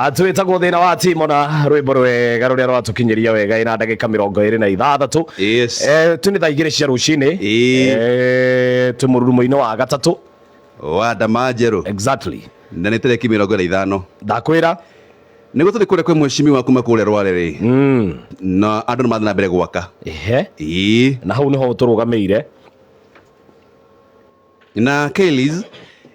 Atwitagwo thina wa timu na rwimbo rwega ruria rwatukinyiria wega ina ndagika 26. Yes. Tuni thaa 2 cia rucini. Tumururumo-ini wa gatatu wa Damajeru. Exactly. Na nä tarä ki 25 ndakwira nä gå tå thä kå rä kwä mwecimi kuma kå rä a rwarä rä na andå nä mathiä na mbere gwaka na hau nä ho tå rå gamä ire na Kaylee's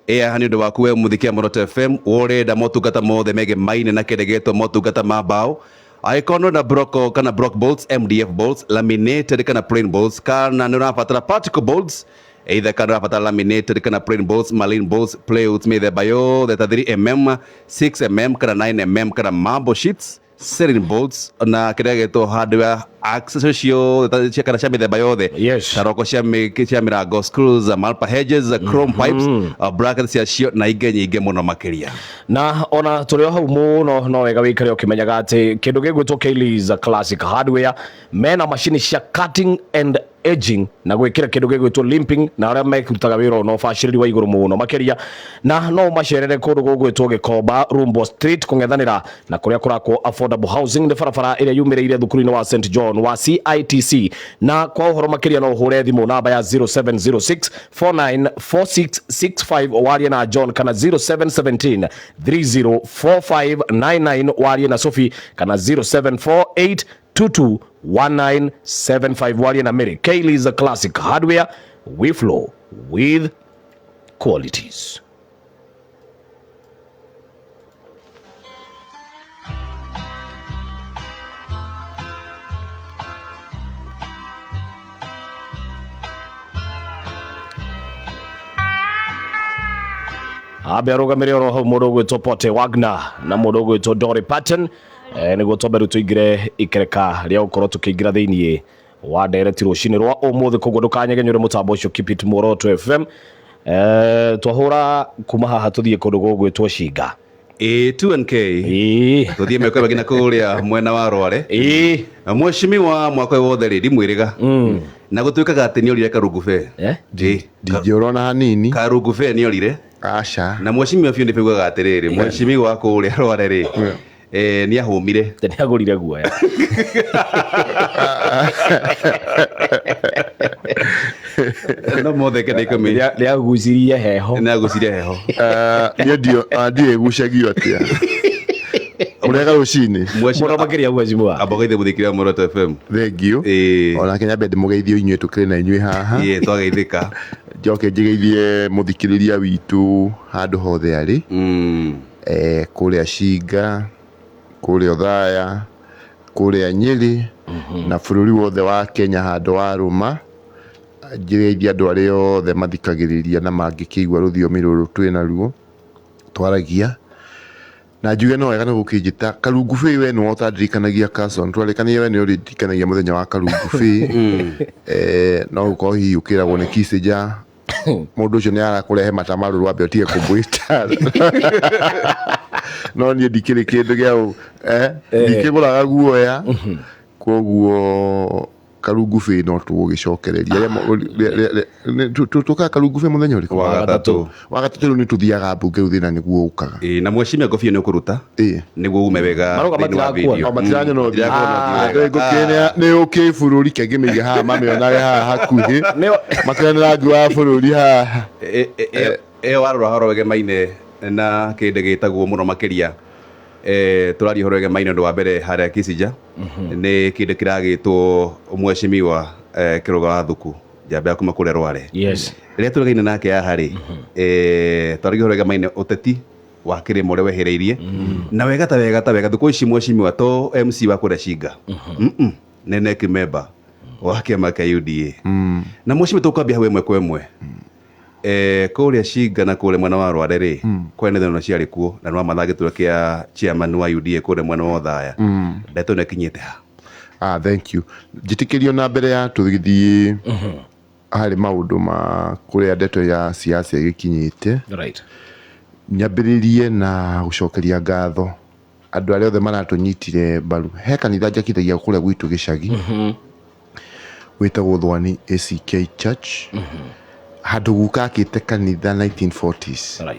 nä å ndå waku we må thikia Moroto FM årenda motungata mothe mege maine na kendegetwo motungata ma mbao Ikono na broko kana block bolts, MDF bolts, laminated kana plain bolts, kana nä å rabatara particle bolts either kana rabatara laminated kana plain bolts, marine bolts, plywood mithemba yothe ta 3mm, 6mm kana 9mm kana marble sheets, ceiling bolts na kĩrĩa gĩtwo hardware accessories ciothe cia kana cia mĩthemba yothe taroko cia mĩrango, screws, malpa hedges, chrome pipes, brackets cia na ingĩ nyingĩ mũno makĩria. Na ona tũrĩ o hau mũno no wega wĩikare ũkĩmenyaga atĩ kĩndũ gĩgwĩtwo Kaylee's Classic Hardware mena macini cia cutting and edging na gwĩkĩra kĩndũ gĩgwĩtwo limping na arĩa mekutaga wĩra no bacĩrĩri wa igũrũ mũno makĩria na no macerere kũndũ gũgwĩtwo Gĩkomba Rumbo Street kũng'ethanĩra na kũrĩa kũrakwo affordable housing nĩ barabara ĩrĩa yumĩrĩire thukuru-inĩ wa St John wa CITC na kwa ũhoro makĩria no ũhũre thimũ namba ya 0706 494665 warie na John kana 0717 304599 warie na Sophie kana 0748 221975 warie na Mary. Kaylee's Classic Hardware, we flow with qualities. Abe arugamire oro hau mũndũ ũgwĩtwo Pote Wagner na mũndũ ũgwĩtwo Dory Patton nĩguo tomberu tũingĩre ikereka rĩa gũkorwo tũkĩingĩra thĩiniĩ wa ndereti rũcinĩ rwa ũmũthĩ koguo ndũkanyegenyũre mũtambo ũcio keep it Moroto FM twahũra kuma haha tũthiĩ kũndũ gũgwĩtwo Shinga 2NK tũthiĩ mĩako ĩngĩ na kũrĩa mwena wa Rware mwecimiwa mwaka wothe rĩ ndimwĩrĩga na gũtuĩkaga atĩ nĩorire Karungufe ndingĩũrona hanini Karungufe nĩorire aca na mwecimiwa biũ nĩbaugaga atĩrĩrĩ mwecimiwa kũrĩa Rware rĩ nĩ ahũmire nĩ agũrire guoya no mothe kene ikomenya nĩ agucirie heho niĩ ndiĩgucagio atĩa ũrega rũcinĩ mũno makĩria mwecimiwa ambogeithie mũthikĩria Moroto FM thengiũ onake nyambe ndĩmũgeithie inyuĩ tũkĩrĩ na inyuĩ haha twageithĩka njoke njĩgeithie mũthikĩrĩria witũ handũ hothe arĩ kũrĩa Shinga kũrĩa Othaya kũrĩa Nyĩrĩ na bũrũri wothe wa Kenya handũ wa rũma njĩgeithie andũ arĩa othe mathikagĩrĩria na mangĩkĩigua rũthiomi rũrũ twĩ naruo twaragia na njuge no wega nĩ gũkĩnjĩta Karungufe we nĩwe ũtandirikanagia Carson twarĩkanĩire we nĩ ũrĩndirikanagia mũthenya wa Karungufe no gũkorwo hihi ũkĩragwo nĩ Kisĩnja mũndũ ũcio nĩ arakũrehe matamarũ rwambe ũtige kũmwĩta no niĩ ndikĩrĩ kĩndũ gĩa ndikĩgũraga guoya koguo Karungufe no tũgũgĩcokereria tũkaga Karungufe mũthenya ũrĩkũ wa gatatũ rĩu nĩ tũthiaga mbunge rĩu thĩna nĩguo ũkaga na mwecimia ngobia nĩ ũkũruta nĩguo ume wega thĩinĩ wa video matiranyona nĩ ũkĩ bũrũri kengĩ mĩige haha mamĩonage haha hakuhĩ makĩrĩa nĩ rangi wa bũrũri haha ĩyo warora horo wegemaine na kĩndĩ gĩtagwo mũno makĩria tũraria horo wegemaine ũndũ wa mbere harĩa Kisĩnja nĩ kĩndũ kĩragĩtwo mwecimiwa Kiruga Thuku njamba ya kuma kũrĩa Rware rĩrĩa tũregaine nake haha rĩ twaragia horo wegemaine ũteti wa kĩrĩma ũrĩa wehereirie na wega ta wega thikũ ici mwecimiwa to MC wa kũrĩa Shinga nĩ NEC member wa kĩama kĩa UDA na mwecimiwa tũkwambia hau ĩmwe kwa ĩmwe kũrĩa Shinga na kũrĩa mwena wa Rware rĩ kwene thĩno ciarĩ kuo na nĩ mathagĩtwo kĩa chairman wa UDA kũrĩa mwena wa Othaya ndeto nĩ kinyĩte ha thank you njĩtĩkĩrio na mbere ya tũgĩthiĩ harĩ maũndũ ma kũrĩa ndeto ya siasa ĩgĩkinyĩte nyambĩrĩrie na gũcokeria ngatho andũ arĩa othe maratũnyitire mbaru he kanitha njakithagia kũrĩa gwitũ gĩcagi wĩtagwo Thwani ACK Church handũ gukakĩte kanitha 1940s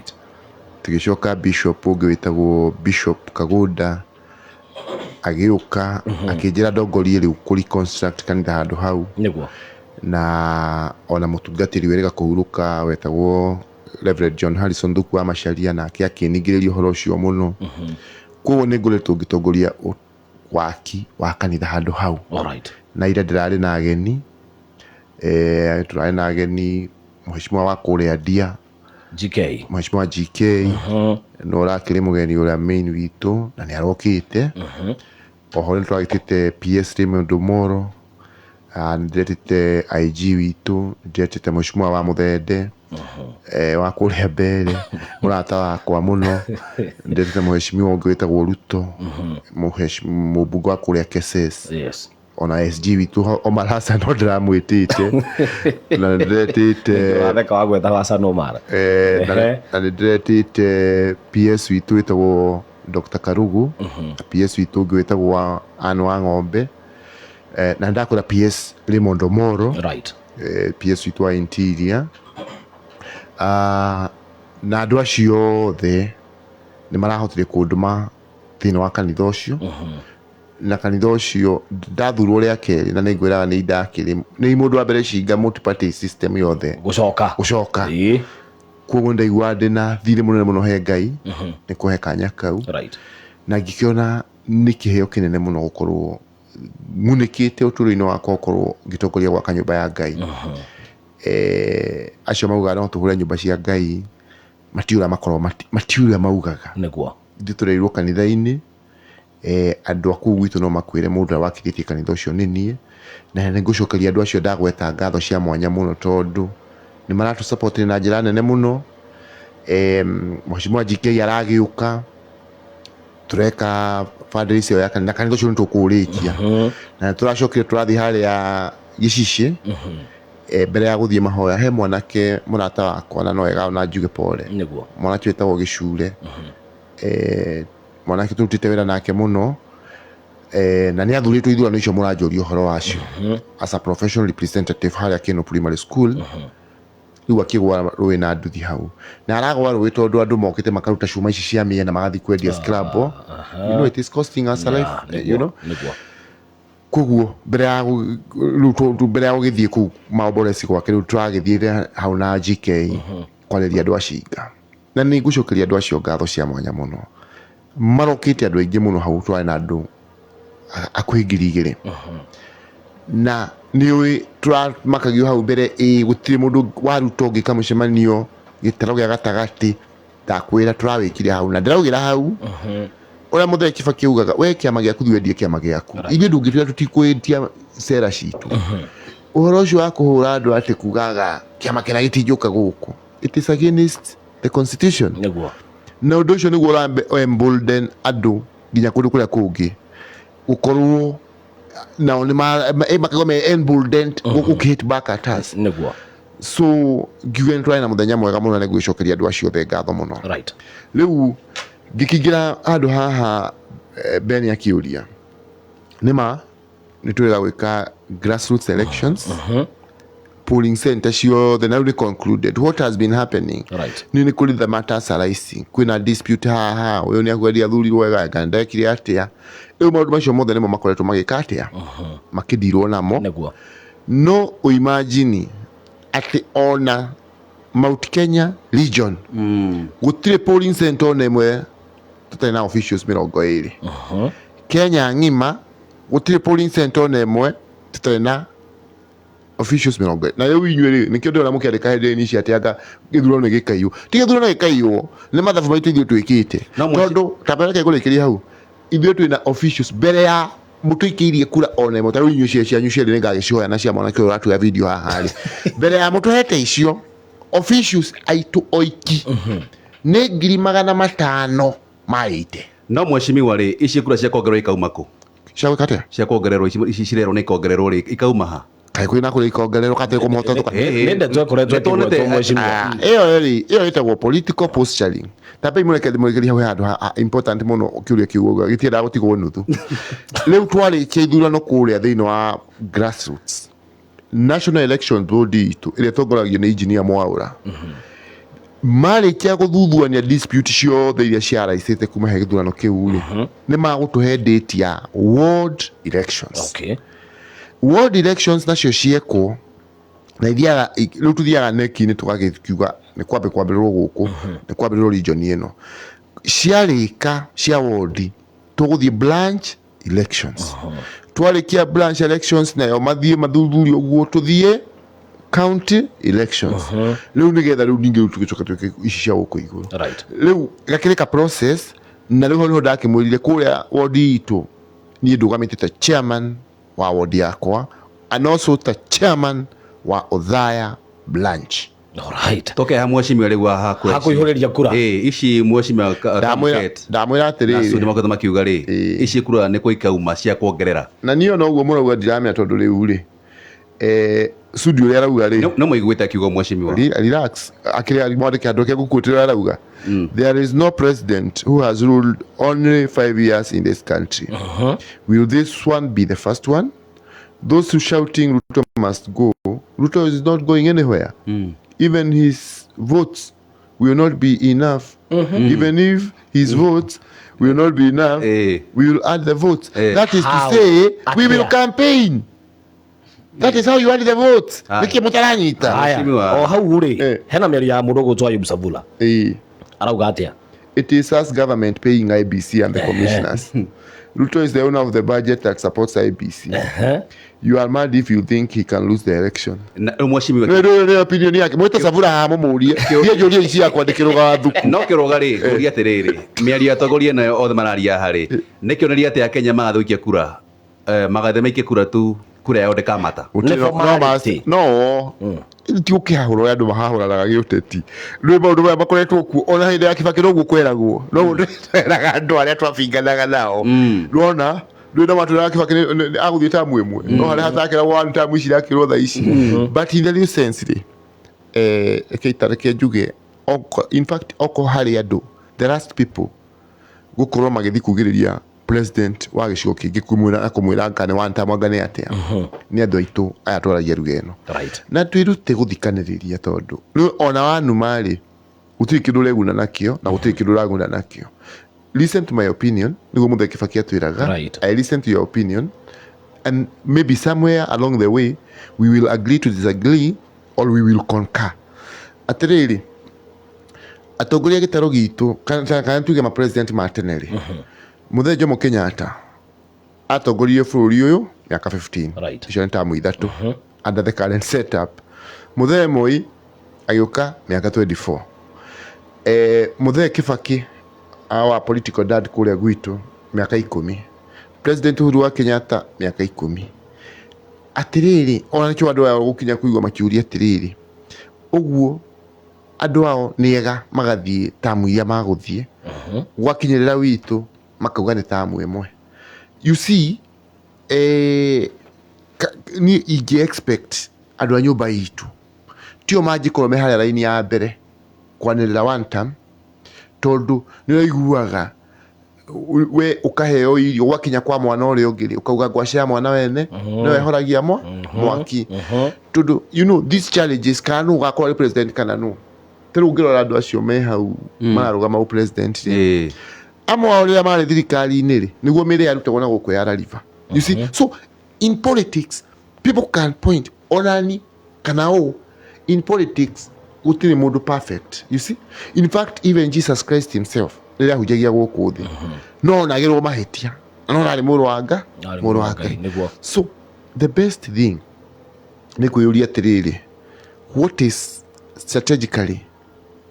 tugicoka bishop ungi witagwo Bishop Kaguda agiuka akinjira ndongorie riu ku reconstruct kanitha handu hau niguo na ona mutungatiri werega kuhuruka wetagwo Reverend John Harrison Thuku wa Macharia na akiningiriria uhoro ucio muno koguo ni ngoretwo ngitongoria waki wa kanitha handu hau. Alright. Na ira ndirari na ageni turari na ageni mheshimiwa wa kuria Dia GK mheshimiwa GK no rakiri mugeni uria main witu na ni arokite oho ni twagitite PS Mundumoro ndetite IG witu ndetite mheshimiwa wa Muthende wa kuria mbere urata wakwa muno ndetite mheshimiwa ungi witagwo Ruto mheshimiwa mubunge wa kuria Keses yes ona SG witu Omar Hassan no ndiramwitite na ndetite watheka wagweta Hassan Omar na ndetite PS witu witagwo Dr. Karugu PS witu ungi witagwo Anu wa Ng'ombe na ndakora PS Mundumoro right PS witu wa Interior na andu acio othe ni marahotire kunduma thina wa kanitha ucio na kanitha ucio ndathurwo ria keri na ningwiraga ni indakiri ni mundu wa mbere cinga multi-party system yothe gucoka koguo ndaigua ndina thiri munene muno he Ngai ni kuhe kanya kau right na ngikiona ni kiheo kinene muno gukorwo munikite uturo-ini wakwa gukorwo ngitongoria gwa kanyumba ya Ngai acio maugaga no tuhure nyumba cia Ngai matiura maugaga niguo nditureirwo kanitha-ini andu aku gwitu no makwire mundu wakithitie kanitha ucio ni nie na ni ngucokeria andu acio ndagweta ngatho cia mwanya muno tondu ni maratu support na njira nene muno mheshimiwa GK aragiuka tureka fundraiser ya kanitha ucio ntukurikia na turacokire turathi haria Gicici mbere ya guthie mahoya he mwanake murata wakwa na no wega na njuge pole niguo mwanake wetagwo Gicure mwanake turutite wira nake muno na ni athuritwo ithurano icio muranjoria uhoro wacio as a professional representative haria Keno Primary School riu akigwa rui na nduthi hau na aragwa rui tondu andu mokite makaruta cuma ici cia mie na magathi kwendia scrabble you know it is costing us a life you know koguo mbere ya gugithie ku maomboresi gwake riu turagithire hau na GK kwareria andu acinga na ni ngucokeria andu acio ngatho cia mwanya muno marokite andu aingi muno hau twari na andu akwingiri igiri na niwe turamakagio hau mbere gutire mundu waruta ungi kamucemanio gitaro gia gatagati ndakwira turawikire hau na ndiraugira hau uria muthe Kibaki ugaga we kiama giaku thiwendie kiama giaku ithuĩ ndungĩtuĩra tutikwendia cera citũ uhoro ucio wa kuhura andu ati kugaga kiama kĩrĩa gĩtinjũka gũkũ it is against the constitution niguo na ũndũ ũcio nĩguo ũrambolden andũ nginya kũndũ kũrĩa kũngĩ ukorwo nao nĩ makagwo me emboldened hit back at us niguo so ngiuga nĩ twarĩ na mũthenya mwega mũno na gwĩcokeria andũ acio othe ngatho mũno right rĩu ngĩkĩingĩra handũ haha Ben akĩũria nĩma nĩ twĩrĩga gwĩka grassroots elections polling center ciothe na rĩu nĩ concluded what has been happening right nĩ kũrĩ the matters arising kwĩna dispute haha ũyũ nĩ akwendia athurirwo wega kana ndekire atĩa rĩu maũndũ macio mothe nĩmo makoretwo magĩka atĩa makĩndirwo namo nĩguo no uimagine atĩ ona Mount Kenya region gũtirĩ polling center ona ĩmwe tutarĩ na officials 20 Kenya ng'ima gũtirĩ polling center ona ĩmwe tutarĩ na officials 20 na rĩu inyuĩ nĩkĩo ndĩrona mũkĩandĩka hĩndĩ-inĩ cia atĩ anga gĩthurano gĩkaiywo ti gĩthurano gĩkaiywo nĩ mathabu maitũ ithuĩ twĩkĩte tondũ tabareke kũrĩkĩria hau ithuĩ twĩna officials mbere ya mũtũikĩirie kura ona ĩmwe ta rĩu inyuĩ cianyu cierĩ nĩngagĩcioya na cia mwanake ũyũ ũratuoya video haha rĩ mbere ya mũtũhete icio officials aitũ oiki nĩ 500,000 maite no mheshimiwa rĩ ici kura cia kuongererwo ikauma kũ cia gwĩka atĩa cia kuongererwo ici cirerwo nĩ ikongererwo rĩ ikauma ha kaĩ kwĩna kũrĩ ikongererwo katĩ kũmũhota tuka nende twekoretwo twĩkĩrĩtwo mheshimiwa ĩyo ĩtagwo political posturing tambe mũrekeria hau handũ important mũno kĩũria kĩu gĩtiendaga gũtigwo nuthu rĩu twarĩkia ithurano kũrĩa thĩinĩ wa grassroots national election board itũ ĩrĩa tongoragio nĩ engineer Mwaũra marĩkia gũthuthuania dispute ciothe iria ciaraicĩte kuma he gĩthurano kĩu-rĩ nĩ magũtũhe date ya ward elections. Okay. Ward elections nacio ciekwo na ithiaga rĩu tuthiaga neki-inĩ tũgagĩkiuga nĩ kwambĩrĩrwo gũkũ nĩ kwambĩrĩrwo region ĩno ciarĩka cia ward tũgũthiĩ branch elections. Twarĩkia branch elections nayo mathiĩ mathuthurio ũguo tũthiĩ county elections. Rĩu nĩgetha rĩu ningĩ tũgĩcoka twĩke ici cia gũkũ igũrũ. Rĩu gakĩrĩka process na rĩu niho ndakĩmwĩrire kũrĩa ward itũ niĩ ndũgamĩte ta chairman wa ward yakwa and also ta chairman wa Othaya branch. Alright. Toke ha mweshimiwa rĩu hakuihũrĩria kura. Ici mweshimiwa ndamwĩra atĩrĩrĩ nĩ makoto makiuga rĩ ici kura nĩ ikauma cia kuongerera na niyo no guo mũrauga ndiramenya tondũ rĩu rĩ studio rĩa rauga rĩ no mũiguĩte kiugo mweshimiwa relax akĩrĩa mwandĩke andũ ake gũkũtĩra arauga there is no president who has ruled only 5 years in this country. Will this one be the first one? Those who shouting Ruto must go, Ruto is not going anywhere. Even his votes will not be enough. Even if his votes will not be enough, we will add the votes. That is to say, we will campaign. That is how you add the votes. Wiki mutaranyita. O hau ri hena mĩario ya mũndũ gũtwa Ayub Sabula. Arauga atĩa? It is us government paying IBC and the commissioners. Ruto is the owner of the budget that supports IBC. You are mad if you think he can lose the election. Mweshimiwa no opinion yake mwita Sabula hamumũrie ndiye njũria ici ya kwandĩkĩrwo Thuku no kĩroga rĩ kũria atĩrĩrĩ mĩario atongoria nayo othe mararia harĩ nĩ kĩoneria atĩ Akenya magathũkia kura magathe maikie kura tu kura yao ndekamata no ti ũkĩhahũra andũ mahahũranaga gĩũteti rĩu maũndũ maya makoretwo kuo ona hĩndĩ ya Kibaki noguo kweragwo no tweraga andũ arĩa twabinganaga nao nona rĩu na matũra Kibaki agũthiĩ tamu ĩmwe no harĩa hatakĩragwo one tamu ici irakĩrwo thaa ici but in the real sense rĩ reke njuge in fact oko harĩ andũ the last people gũkorwo magĩthiĩ kugĩrĩria president wa gĩcigo kĩngĩ kũmwĩra ngane one time ngane atĩa nĩ andũ aitũ aya twaragia ruga ĩno na twĩrute gũthikanĩrĩria tondũ rĩu ona wanuma rĩ gũtirĩ kĩndũ ũreguna nakĩo na gũtirĩ kĩndũ ũraguna nakĩo. Listen to my opinion nĩguo mũthee Kibaki atwĩraga I listen to your opinion and maybe somewhere along the way we will agree to disagree or we will concur. Atĩrĩrĩ atongoria gĩtaro gitũ kana tuge ma president ma tene rĩ Mũthee Jomo Kenyatta atongorie bũrũri ũyũ miaka 15 icio nĩ tamu ithatũ under the current setup. Mũthee Moi agĩũka miaka 24. Mũthee Kibaki our political dad kũrĩa gwitũ miaka 10. President Uhuru wa Kenyatta miaka 10. Atĩrĩrĩ ona nĩkĩo andũ aya gũkinya kũigua makiuria atĩrĩrĩ ũguo andũ ao nĩega magathiĩ tamu iria magũthiĩ gwakinyĩrĩra witũ makauga nĩ tamu ĩmwe. You see ni ingĩ expect andũ a nyũmba itũ tio mangĩkorwo me harĩa raini ya mbere kwanĩrĩra one term tondũ nĩ ũiguaga we ũkaheo irio gwakinya kwa mwana ũrĩa ũngĩ ũkauga ngwaci ya mwana wene no ehoragia mwaki tondũ you know these challenges kana no gakorwo president kana no tero ngĩrora andũ acio me hau mararũgama u president amwe arĩa marĩ thirikari-inĩ rĩ nĩguo mĩrĩ yarutagwo na gũkũ yara river. You see so in politics people can point onani kana in politics gũtirĩ mũndũ perfect. You see in fact even Jesus Christ himself rĩrĩa ahunjagia gũkũ thĩ no nagĩrwo mahĩtia no narĩ mũrũ wa Ngai. So the best thing nĩ kwĩyũria atĩrĩrĩ what is strategically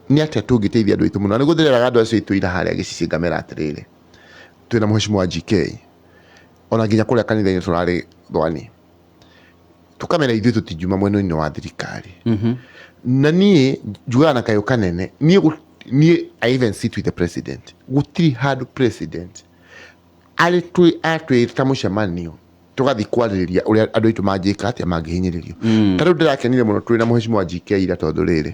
nĩ atĩa tũngĩteithia andũ aitũ mũno nĩguo ndĩreraga andũ acio aitũ ira harĩa gĩcici ngamera atĩrĩrĩ twĩna mheshimiwa GK ona nginya kũrĩa kanitha-inĩ tũrarĩ thwani tũkamera ithuĩ tũtingiuma mwena-inĩ wa thirikari na niĩ njugaga na kayũ kanene niĩ I even sit with the president gũtirĩ handũ president atwĩta mũcemanio tũgathiĩ kwarĩrĩria ũrĩa andũ aitũ mangĩka atĩa mangĩhinyĩrĩrio. Ta rĩu ndĩrakenire mũno twĩna mheshimiwa GK ira tondũ rĩrĩ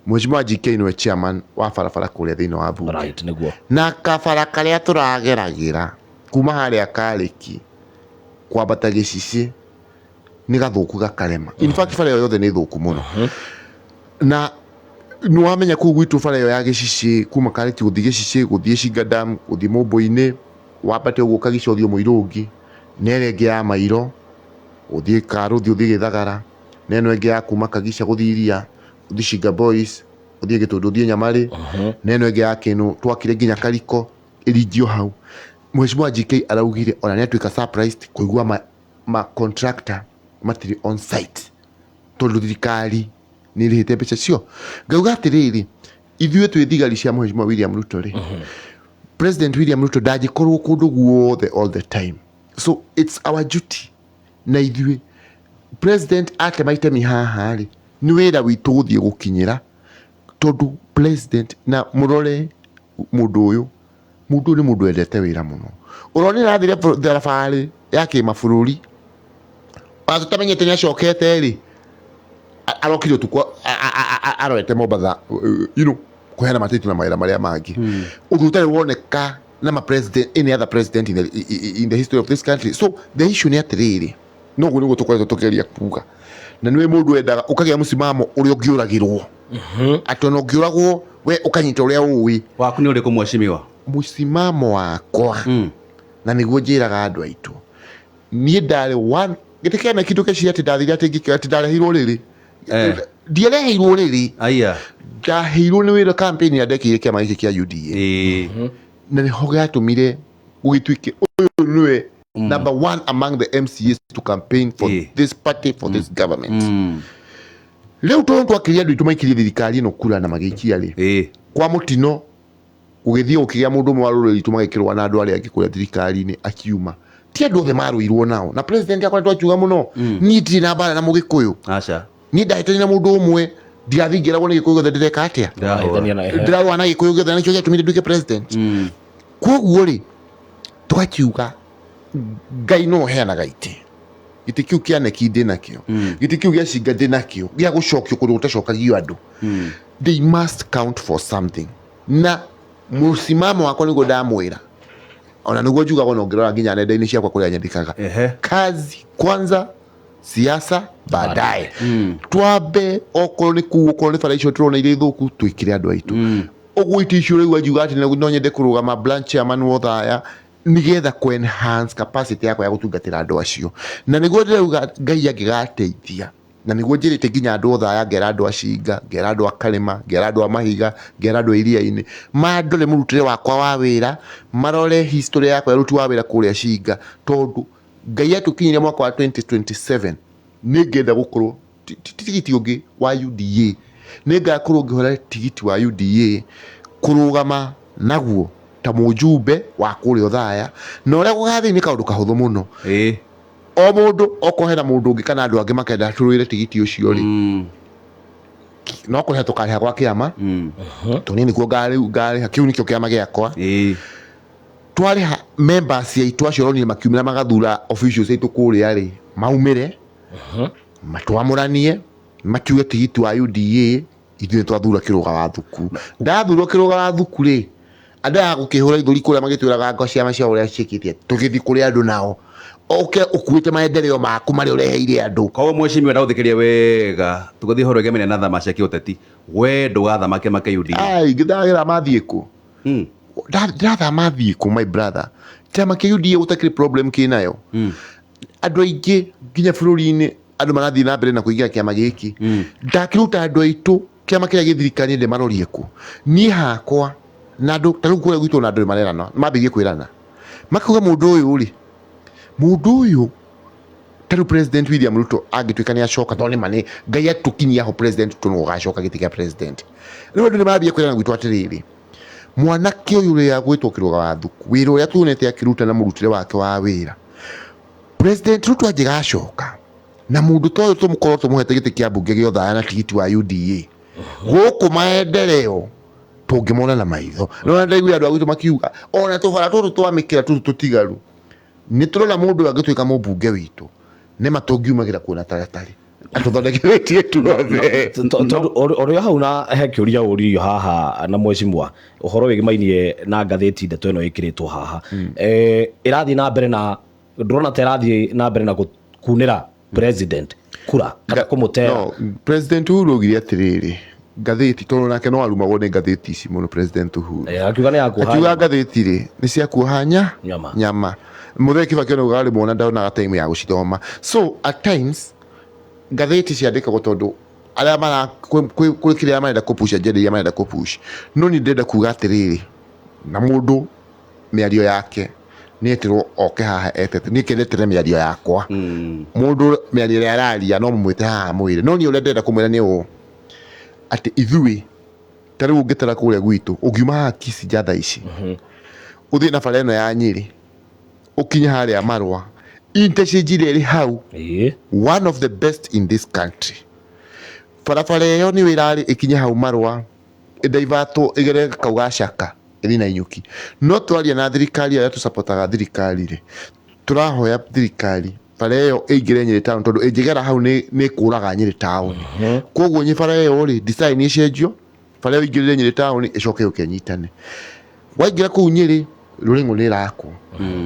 mheshimiwa GK nĩwe chairman wa barabara kũrĩa thĩinĩ wa bunge na kabara karĩa tũrageragĩra kuma harĩa Karĩki kwambata Gĩcici nĩ gathũku gakarema. In fact bara yothe nĩ thũku mũno na Nuamenya ku gwitu fara yo ya Gicici kuma Kareti guthii Gicici guthii Shingadam guthii Momboini wapate guka Gicothio Muirungi nere nge ya Mairo uthii Karuthi uthii Githagara neno enge ya kuma Kagica guthii Iria uthii Shinga Boys uthii Gitundu uthii Nyamari neno enge ya Kinu twakire nginya Kariko irigio hau. Mheshimiwa GK araugire ona netwika surprised kuigua ma contractor matiri on site tondu thirikari ni rihite mbeca cio. Ngauga atiriri ithuĩ twĩ thigari cia Mheshimiwa William Ruto ri President William Ruto ndagikorwo kundu guothe all the time, so it's our duty na ithuĩ President atemaite mihaha ri ni wira witu guthie gukinyira tondu President na murore mundu uyu ni mundu endete wira muno. Uroni rathire tharabari ya kimabũrũri atutamenyete ni acokete ri arokire tukwa aroete Mombasa kuhena matiti na mawira maria mangi uthutari woneka na ma president any other president in the history of this country. So the issue ni atiriri no guo niguo tukoretwo tukeria kuga na niwe mundu endaga ukagia musimamo uri ungiuragirwo atona ungiuragwo we ukanyita uria uwi waku ni uriku mweshimiwa musimamo wakwa na niguo njiraga andu aitu nie ndari one gitikena kindu keci ati ndathire ati ndarehirwo riri ndierehirwo riri aya ndahirwo ni wira campaign ya ndekire kiama giki kia UDA na ni hoga atumire ugituike uyu niwe number one among the MCAs to campaign for this party, for this government. Leo tondu akiria ndu itumaikiri thirikari no kura na magiikia ri kwa mutino ugithie ukigia mundu mwaruru itumagikirwa na andu aria angikuria thirikari ni akiuma ti andu othe maruirwo nao na president akoretwo akiuga muno ni ndiri na bara na mugikuyu acha ni ndaitani na mundu umwe ndiathingiragwo ni gikuyu gothe ndireka atia ndirawa na gikuyu gothe na kio giatumire nduike president koguo ri twakiuga Ngai no heanaga giti kiu kia neki ndi nakio giti kiu gia Shinga ndi nakio gia gucokio kundu utacokagio andu they must count for something na musimamo wako nigo ndamwira ona niguo njugaga no ngirora nginya nenda-ini ciakwa kuria nyandikaga kazi kwanza siasa baadaye twambe okorwo ni kuo okorwo ni faraisho turona ile thuku twikire andu aitu ugwiti icio riu ajuga ati no nyende kurugama branch chairman wothaya nigetha ku enhance capacity yakwa ya gutungatira andu acio na niguo ndirauga Ngai angigateithia na niguo njirite nginya andu othaya ngera andu Ashinga ngera andu Akarema ngera andu Mahiga ngera andu Iria-ini mandore murutire wakwa wa wira marore history yakwa ya ruti wa wira kuria Shinga tondu Ngai atukinyire mwaka wa 2027 ningenda gukorwo tigiti ungi wa UDA ningakorwo ngihora tigiti wa UDA kurugama naguo ta mujumbe wa kuria othaya na uria gugathi ni kaundu kahuthu muno o mundu okohera mundu ungi kana andu angi makenda turuire tigiti ucio ri no kuhe tukariha gwa kiama tunini kuo ngari hakiu nikio kiama giakwa twariha members aitu acio ronire makiumira magathura officials aitu kuria ri maumire matwamuranie makiuge tigiti wa UDA ithuĩ twathura Kiruga wa Thuku ndathurwo Kiruga wa Thuku ri andu ya gukihura ithuri kuria magitwiraga ngo ciama cia uria cikitie tugithi kuri andu nao ukuite maendeleo maku mari ureheire andu koguo mweshimiwa ndauthikiria wega tuguthi horo gemene na thama cia kiuteti we ndugathamake make UDA ai ngithagira mathie ku ndathama mathie ku my brother chama kia UDA utakiri problem kinayo andu aingi nginya bururi-ini andu marathie na mbere na kuingira kiama giki ndakiruta andu aitu kiama kiria githirikani ndi marorie ku ni hakwa na andu taru kuria gwitu na andu marerana mambirie kwirana makuga mundu uyu taru President William Ruto agituika ni acoka tondu mani Ngai atukinyia ho president tuno gacoka giti kia president riu andu ni mambia kwirana gwitu atiriri mwanake uyu ria gwitwo Kiruga wa Thuku wira uria tuonete akiruta na murutire wake wa wira President Ruto ajigacoka na mundu toyo tumukorwo tumuhete giti kia bunge giothaya na tigiti wa UDA guku maendeleo tungimona na maitho no ndaigua andu agwitu makiuga ona tubara tutu twamikira tutu tutigaru ni turona mundu agituika mubunge witu ni matungiumagira kuona taratari atuthondekeretie tuothe orio hau na he kiuria uriyo haha na mweshimwa uhoro wigimainie na ngatheti ndeto ino ikiritwo haha irathi na mbere na ndrona terathi na mbere na kunira president kura kana kumutera no president urugire atiriri ngathĩti tondũ nake no arumagwo nĩ ngathĩti ici mũno president Uhuru akiuga nĩ yakuoha akiuga ngathĩti rĩ nĩ cia kuoha nyama Mũthee Kibaki ona uga rĩmwe ona ndaonaga time ya gũcithoma so at times ngathĩti ciandĩkagwo tondũ arĩa mara kũrĩ kĩrĩa marenda kũpush agenda iria marenda kũpush no nĩ ndĩrenda kuga atĩrĩrĩ na mũndũ mĩario yake nĩ etirwo oke haha etete nĩ kĩndetire mĩario yakwa mũndũ mĩario ĩrĩa araria no mũmwĩte haha mwĩre no niĩ ũrĩa ndĩrenda kũmwĩra nĩ ũũ atĩ ithuĩ ta rĩu ũngĩtara kũrĩa gwitũ ũngiuma haha Kirinyaga thaa ici ũthiĩ na bara ĩno ya Nyĩrĩ ũkinye harĩa Marũa interchange ĩrĩ hau one of the best in this country barabara ĩyo nĩ wĩrarĩ ĩkinye hau Marũa ĩndaivatwo ĩgere Kaugacaka ĩrĩ na Inyuki no twaria na thirikari arĩa tũsapotaga thirikari rĩ tũrahoya thirikari bara ĩyo ĩingĩre Nyĩrĩ town tondũ ĩngĩgera hau nĩ kũraga Nyĩrĩ town koguo bara ĩyo rĩ design ĩcenjio bara ĩyo ĩingĩrire Nyĩrĩ town ĩcoke ũkenyitane waingĩra kũu Nyĩrĩ rũrĩng'ũ nĩ irakwo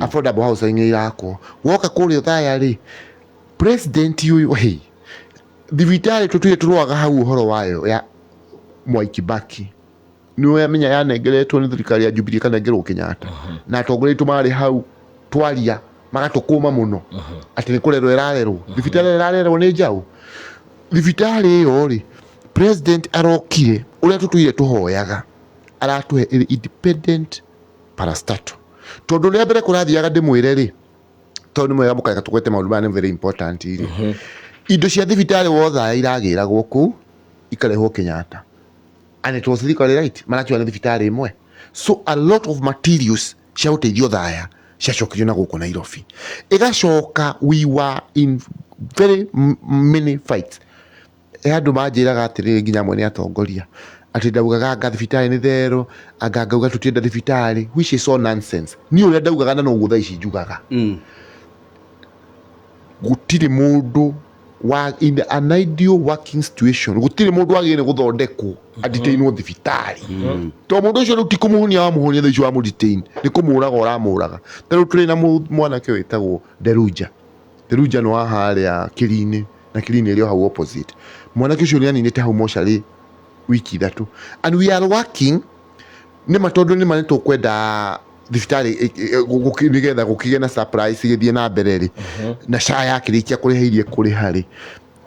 affordable housing nĩ irakwo woka kũrĩa Thaya rĩ president ũyũ hey thibitarĩ tũtũire tũrũaga hau ũhoro wayo ya Mwai Kibaki niwe amenya yanengeretwo nĩ thirikari ya Jubilee kanengerwo Kenyatta na atongoria marĩ hau twaria magatũkũma mũno atĩ nĩ kũrerwo ĩrarerwo thibitarĩ ĩrarerwo nĩ njaũ thibitarĩ ĩyo rĩ president arokire ũrĩa tũtũire tũhoyaga aratũhe independent parastatal tondũ rĩa mbere kũrathiaga ndĩmwĩre rĩ tondũ nĩ mwega mũkaga tũkwete maũndũ maya nĩ very important rĩ indo cia thibitarĩ wothe iragĩragwo kũu ikarehwo Kenyatta and it was legally right marakiwa na thibitarĩ imwe so a lot of materials cia ũteithio Thaya ciacokirio na gũkũ Nairobi ĩgacoka we were in very many fights andũ manjĩraga atĩrĩrĩ nginya mwene atongoria atĩ ndaugaga anga thibitarĩ nĩ therũ anga ngauga tũtienda thibitarĩ which is all nonsense niĩ ũrĩa ndaugaga na noguo thaa ici njugaga gũtirĩ mũndũ in an ideal working situation gũtirĩ mũndũ agĩrĩire gũthondekwo adetainwo thibitarĩ to mũndũ ũcio rĩu ti kũmũhonia wa mũhonia thaa ici wa mũdetain nĩ kũmũraga ũramũraga ta rĩu tũrĩ na mwanake wĩtagwo Nderuja nĩ wa harĩa Kĩrini na Kĩrini ĩrĩ hau opposite mwanake ũcio nĩ aninĩte hau mocarĩ wiki ithatũ and we are working nĩ matondũ nĩ manĩtwo kwenda thibitarĩ nĩgetha gũkĩgĩa na surprise igĩthiĩ na mbere rĩ na SHA yakĩrĩkia kũrĩha kũrĩha rĩ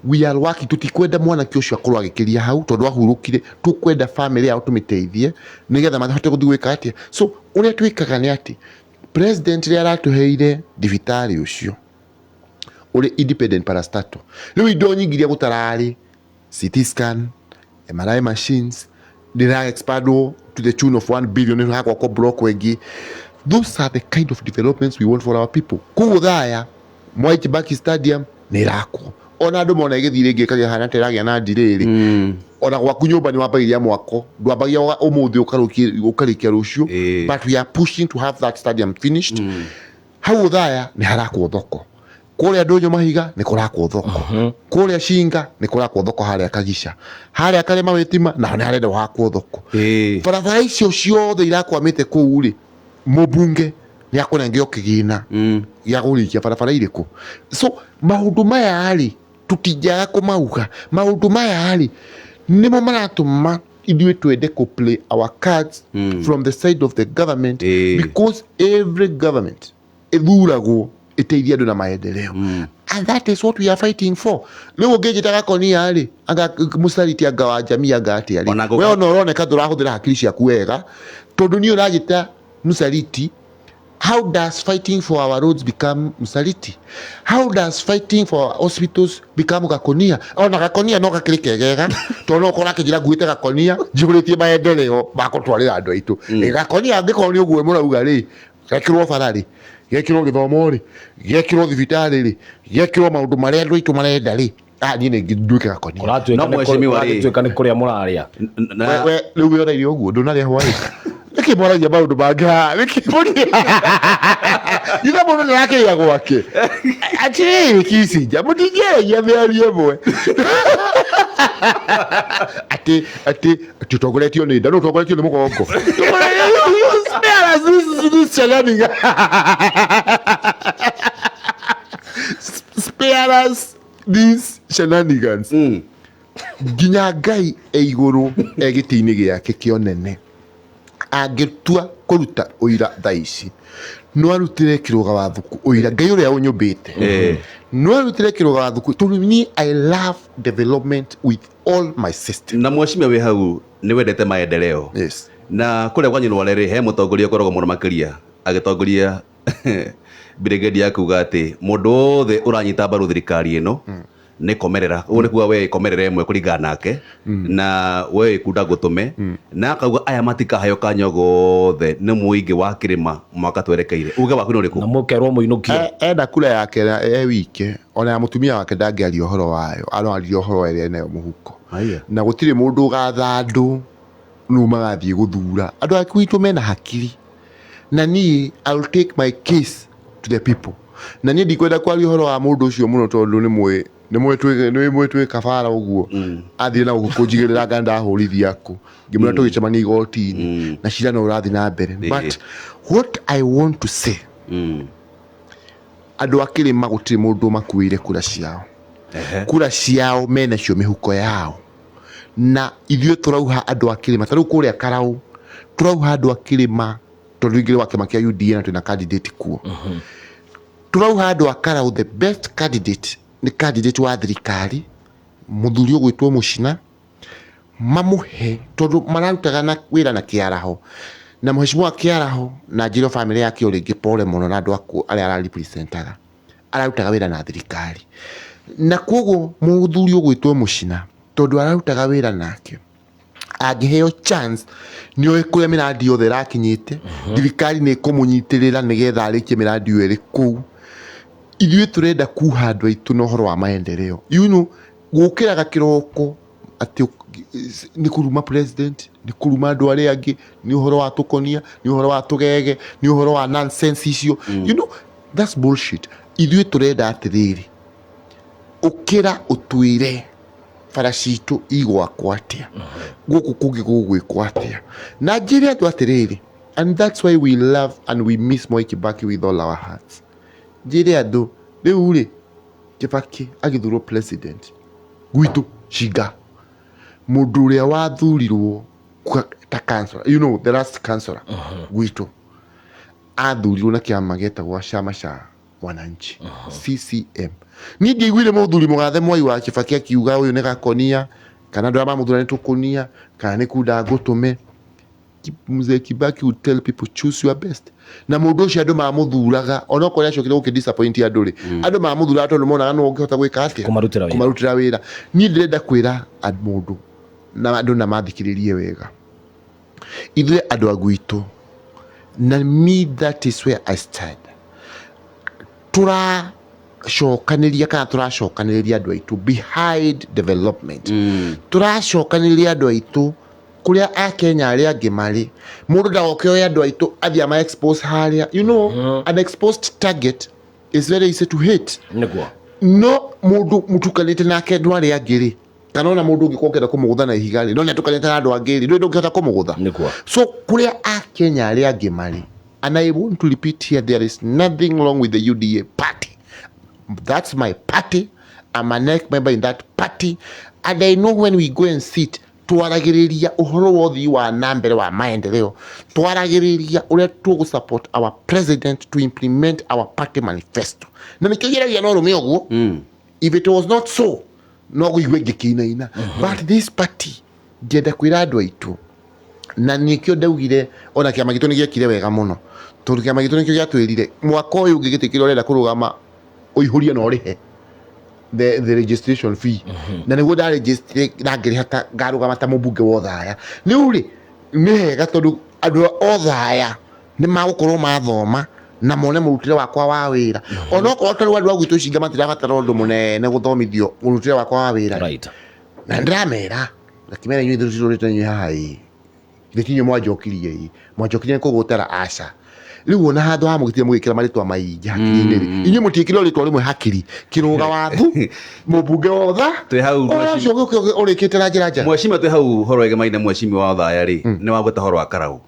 we are working tutikwenda mwanake ũcio akorwo agĩkĩria hau tondũ ahurũkire tũkwenda family yao tũmĩteithie nĩgetha mahote gũthiĩ gwĩka atĩa so ũrĩa twĩkaga nĩ atĩ president rĩa aratũheire thibitarĩ ũcio ũrĩ independent parastatal rĩu indo nyingĩ iria gũtararĩ CT scan MRI machines ndĩra expandwo to the tune of 1 billion hakwa kwa block wengi those are the kind of developments we want for our people kugu Thaya Mwai Kibaki stadium nĩ irakwo ona andũ mona igĩthire ĩngĩ kagĩa hana teragĩa na ndirĩrĩ ona gwaku nyũmba nĩ wambagia mwako ndwambagia ũmũthĩ ũkarĩkia rũciũ but we are pushing to have that stadium finished hau Thaya nĩ harakwo thoko kũrĩa Ndũnyũ Mahiga nĩ kũrakwo thoko kũrĩa Shinga nĩ kũrakwo thoko harĩa Kagisha harĩa Karema Wĩtima na nĩ harenda hakwo thoko barabara icio ciothe irakwamĩte kũu rĩ mũbunge nĩ akũnengeo kĩgĩna gĩa gũrikia barabara irĩkũ so maũndũ maya rĩ tũtingiaga kũmauga maũndũ maya rĩ nĩmo maratũma ithuĩ twende kũ play our cards from the side of the government because every government ĩthuragwo ĩteithia andũ na maendeleo and that is what we are fighting for rĩu ũngĩnjĩta Gakonia rĩ anga mũcariti anga wa jamii anga atĩa rĩ we ona ũroneka ndũrahũthĩra hakiri ciaku wega tondũ niĩ ũranjĩta mũcariti how does fighting for our roads become mũcariti how does fighting for our hospitals become Gakonia ona Gakonia no gakĩrĩ kegega tondũ no ũkora kĩnjĩra nguĩte Gakonia njihũrĩtie maendeleo makũtwarĩra andũ aitũ Gakonia angĩkorwo nĩ ũguo mũrauga rĩ gekĩrwo bara rĩ gekĩrwo gĩthomo rĩ gekĩrwo thibitarĩ rĩ gekĩrwo maũndũ marĩa andũ aitũ marenda rĩ niĩ nĩ nduĩke Gakonia no mweshimiwa rĩ tuĩka nĩ kũrĩa mũrarĩa we rĩu wĩonaire ũguo ndũnarĩa hwaĩ nĩkĩ mwaragia maũndũ mangĩ haha nĩkĩ ithe mũndũ nĩrakĩrĩa gwake atĩrĩrĩ Kirinyaga mũtingĩaragia mĩario ĩmwe atĩ ũtongoretio nĩ nda no ũtongoretio nĩ mũgongo spare us these shenanigans nginya Ngai iguru egiti-ini giake kionene angitua kuruta uira thaici no arutire Kiruga wa Thuku uira Ngai uria unyumbite no arutire Kiruga wa Thuku. To me, I love development with all my system. Na mwashimia we hau ni wendete maendeleo. Yes. Na kuria kwanyu rware he mutongoria koragwo muno makiria agitongoria brigade akuga ati mundu othe uranyita mbaru thirikari ino ni komerera ugu ni kuga we komerera imwe kuringana nake na we kunda gutume na akauga aya matika hayo kanyogothe ni muingi wa kirima mwaka twerekeire uge waku ni uriku na mukerwo muinukie enda kura yake wike ona ya mutumia wake ndangiaria uhoro wayo aroaria uhoro ere nayo muhuko na gutire mundu gathandu no magathie guthura andu akitu mena hakiri na ni I'll take my case to the people na ni ndikwenda kwaria uhoro wa mundu ucio muno tondu ni mwetwe kabara uguo athire na gukujigirira ganda ahurithia ku ngimura tugicemania igoti-ini na cira no urathi na mbere. But what I want to say andu akirima gutire mundu makuire kura ciao kura ciao mena cio mihuko yao na ithio turauha andu akirima tariu kuria Karau turauha andu akirima tondu ingire wa kima kia UDA na twina candidate kuo turauha andu Karau the best candidate ni candidate wa thirikari muthuri ugwitwo Mucina mamuhe tondu mararutaga na wira na Kiaraho na mheshimiwa Kiaraho na Njiro family yake uringi pole muno na andu aku aria ararepresentaga ararutaga wira na thirikari na koguo muthuri ugwitwo Mucina tondu ararutaga wira nake angiheo chance ni oikuya miradi yothe rakinyite thirikari ni kumunyitirira nigetha arikie miradi iri kuu ithuĩ turenda kuha andu aitu no horo wa maendeleo gukiraga kiroko ati ni kuruma president ni kuruma andu aria angi ni uhoro wa tukonia ni uhoro wa tugege ni uhoro wa nonsense icio that's bullshit. Ithuĩ turenda atiriri ukira utwire bara citu igwakwa atia guku kungi gugwikwa atia na njire andu atiriri and that's why we love and we miss Moi Kibaki with all our hearts. Njire andu riu ri Kibaki agithurwo president gwitu Shiga mundu uria wathurirwo ta councillor the last councillor gwitu athurirwo na kiama getagwo chama cha wananchi CCM. Ni ndigwire muthuri mugathe Mwai wa Kibaki akiuga uyu ni gakonia kana ndu amamuthura ni tukunia kana ni kunda gutume. Mzee Kibaki would tell people choose your best na mundu ucio andu mamuthuraga ona ko yacokire gukidisappoint andu ri andu mamuthura tondu monaga no ngihota gwika atia kumarutira wira. Ni ndirenda kwira mundu na andu na mathikiririe wega ithuĩ andu agwitu na me that is where I stand. Turacokaniria kana turacokaniria andu aitu behind development turacokaniria andu aitu kuria akenya aria angi mari mundu ndagokioya andu aitu athia ma expose haria an exposed target is very easy to hit no mundu mutukanite nake andu aria angiri kana ona mundu ungikongera kumugutha na ihigari no nyatukanite na andu angiri ndu ndungihota kumugutha so kuria akenya aria angi mari. And I want to repeat here, there is nothing wrong with the UDA party. That's my party. I'm a neck member in that party. And I know when we go and sit, tuaragiriria uhoro wothi wa nambere wa maendeleo. Tuaragiriria uria tugu support our president to implement our party manifesto. Na nikigiragia no rume oguo. If it was not so, no guigwe ngikinaina. But this party, ndienda kwira andu aitu. Na nikio ndaugire ona kiama gitu nigiekire wega muno tondu kiama gitu nikio giatwirire mwaka uyu ngigitikira urenda kurugama uihuria no rihe the registration fee na niguo da register na ngirihata ngarugama ta mubunge wa Thaya ni uri ni hega tondu andu othaya ni magukorwo mathoma na mone murutire wakwa wa wira ona ko otaru andu agwitu cinga matirabatara undu munene guthomithio murutire wakwa wa wira right na ndamera lakini mera nyu thurite nyu hai thikinyo mwajokirie kugutara aca riu ona handu ha mugitire mugikira maritwa maingi hakiri-ini ri inyu mutikire ritwa rimwe hakiri Kiruga wathu mubunge wotha twi hau urikite na njira mweshima twi hau horo ege maina mweshimi wa Thaya ri ni wagweta horo wa Karau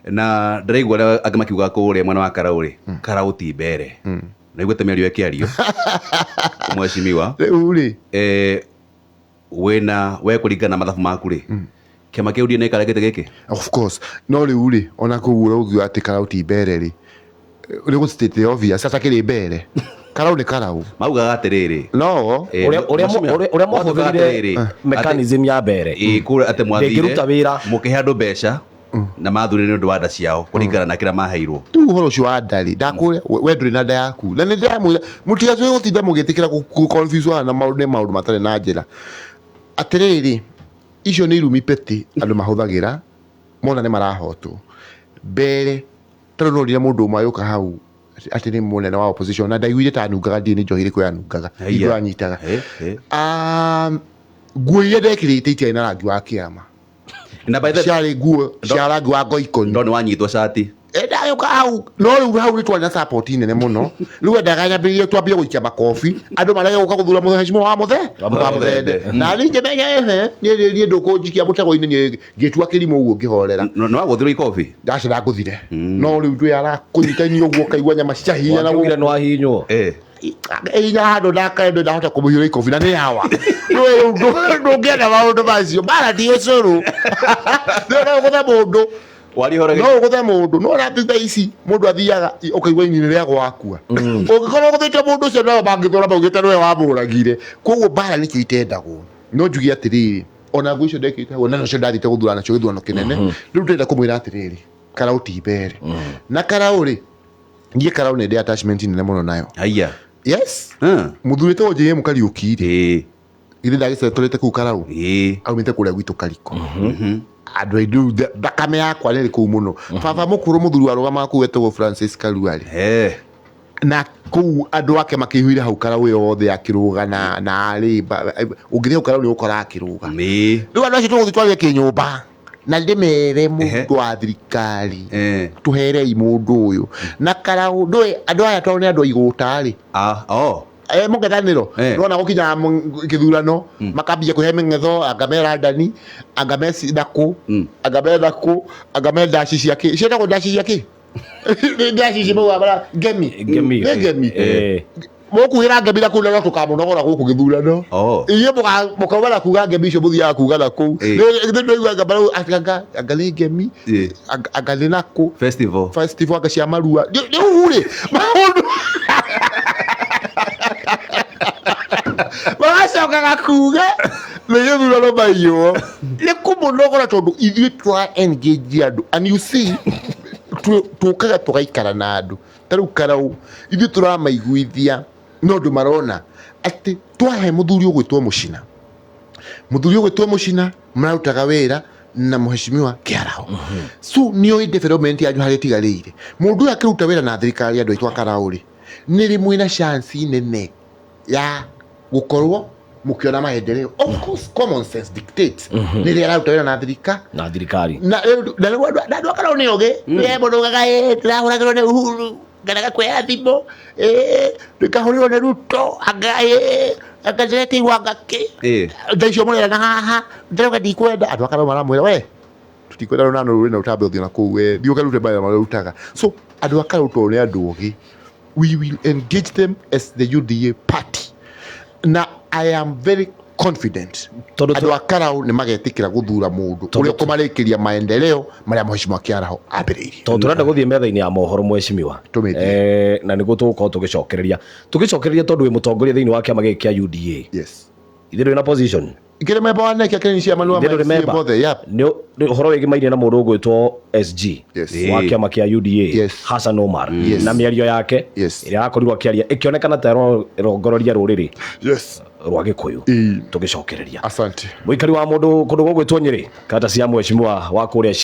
na ndiraigua angi makiuga kuria mwana wa Karau ri Karau ti mbere naigwete mĩario ĩkĩario mweshimiwa riu ri wena we kuringana na mathabu maku ri kiama kiu ndie nikaregete giki of course no riu ri ona kuura ugiwa ati karau ti mbere ri uri go state obvious ata kiri mbere karau ni karau maugaga atiriri no uria muhũthĩrire mechanism ya mbere kura ate mwathire ndĩngĩruta wĩra mukihe andu mbeca na mathurire ni undu wa nda ciao kuringana na kira maheirwo tu horo cio wa ndari ndakure we nduri na nda yaku na ni ndamwira mutiga cyo gutinda mugitikira ku confuse na maundu matare na njira atiriri icio ni irumi peti andu mahuthagira mona ni marahotwo mbere taro no rire mundu mayuka hau ati ni munene wa opposition na ndaiguire ta nungaga ndini njohire ko yanungaga igwa nyitaga nguo iria ndekirite itia na rangi wa kiama na by the ciarĩ nguo cia rangi wa ngoikoni ndo ni wanyitwo cati ndagĩũka hau no rĩu hau nĩ twarĩ na support nene mũno rĩu endaga nyambĩrĩrie twambie gũikia makobi andũ marege gũka gũthura mũhecimu wa mũthende na niĩ ngĩmenya niĩ ndũkũnjikia mũtego-inĩ niĩ ngĩtua kĩrimũ ũguo ngĩhorera no wagũthirwo ikobi ndacira ngũthire no rĩu ndwĩ arakũnyitania ũguo kaigua nyama ciahinya na wakiugire nĩ wahinywo inya handå ndakaendå ndahota kå må hiå ra ikobi na nä hawa ndångäenda maå ndå macio barati å cå rå no gå the må ndå no gå the må ndå no ratitha ici må ndå athiaga å kaigua ini rä a gwakua å ngä korwo gå thä te må ndå ũcio nao mangä thora maugä te nwe wamå ragire koguo bara nä kä itendagwo no njuge atä rä rä ona nguo icio ndekä te na nacio ndathite gå thura nacio gä thurano kä nene rä u ndärenda kå mwä ra atä rä rä karaå ti mbere na karaå rä niä karaå nä ndä attachment nene må no nayo haiya yes må thurä te onjä Kariuki rä ithe ndagä tå rä te kå u karaå aumä te kå rä a gwitå kariko andå aingä thakame yakwa nä rä kå u må no baba må kå rå må thuri wa rå gama kå u wetagwo Francis Karuarä na kå u andå ake makä huire hau karaå ä yothe akä rå ga na rä å ngä thä hau karaå nä å kora akä rå ga rä u andå acio tå gå thi twarire kä nyå mba na ndä mere må ndå wa thirikari tå herei må ndå å yå na karaå ndå andå aya tondå nä andå aigå tarä må ngethanä ro nona gå kinya kä thurano makambia kå he mä ng'etho anga me Randani anga me Nakå anga me Nakå anga me ndaci ciakä cietagwo ndaci ciakä ndaci ci maugabara ngemi må kuhä ra ngemi nakå no tå kamå nogora gå kå gä thurano inyuä må kaumana kuga ngemi icio må thiaga kuga nakå ndå igua anga nä ngemi anga nä Nakå festival anga cia marua rä u rä maå ndå magacokaga kuga nä gä thurano maiywo nä kå må nogora tondå ithuä twa engage andå and you see tå kaga tå gaikara na andå ta rä u karaå ithuä tå ramaiguithia no ndå marona atä twahe må thuri å gwä two må cina må thuri å gwä two må cina mararutaga wä ra na mheshimiwa Kiarao so nä oä development yanyu harä tigarä ire må ndå å yå akä ruta wä ra na thirikari andå aitwa Karaå rä nä rä mwä na chance nene ya gå korwo må kä ona maendeleo of course common sense dictates nä rä araruta wä ra na thirikari na andå a Karaå nä å gä må ndå gaga ndä rahå ragä rwo nä Uhuru nganaga kwä thimå ndä kahå rä rwo nä Ruto angajerete igwa ngakä tha icio må rerana haha ndärauga ndikwenda andå a Karaå maramwä ra we tå tikwenda rå nanå rä na å tambe å thiä na kå u thiä å karute mawä ra marä rutaga so andå a Karaå tondå nä andå å gä we will engage them as the UDA party na I am very confident andå a Karaå nä magetä kä ra gå thura må ndå å rä a kå marä kä ria maendeleo marä a mheshimiwa Kiarao ambä rä irie tondå tå renda gå thiä metha-inä ya mohoro mheshimiwa na nä guo tå gå korwo tå gä cokereria tondå wä må tongoria thä inä wa kä ama gä kä a UDA ithe ndå na position ngä rä memba wa nekä akä cia manua nä å horo wä gä mainie na må ndå å gwä two SG wa kä ama kä a UDA Hassan Omar na mä ario yake ä rä a yakorirwo akä aria ä kä onekana ta rongororia rå rä rä rwa gä kå yå tå gä cokereria må ikari wa må ndå kå ndå gå gwä two Nyeri kata cia mheshimiwa wa kå rä a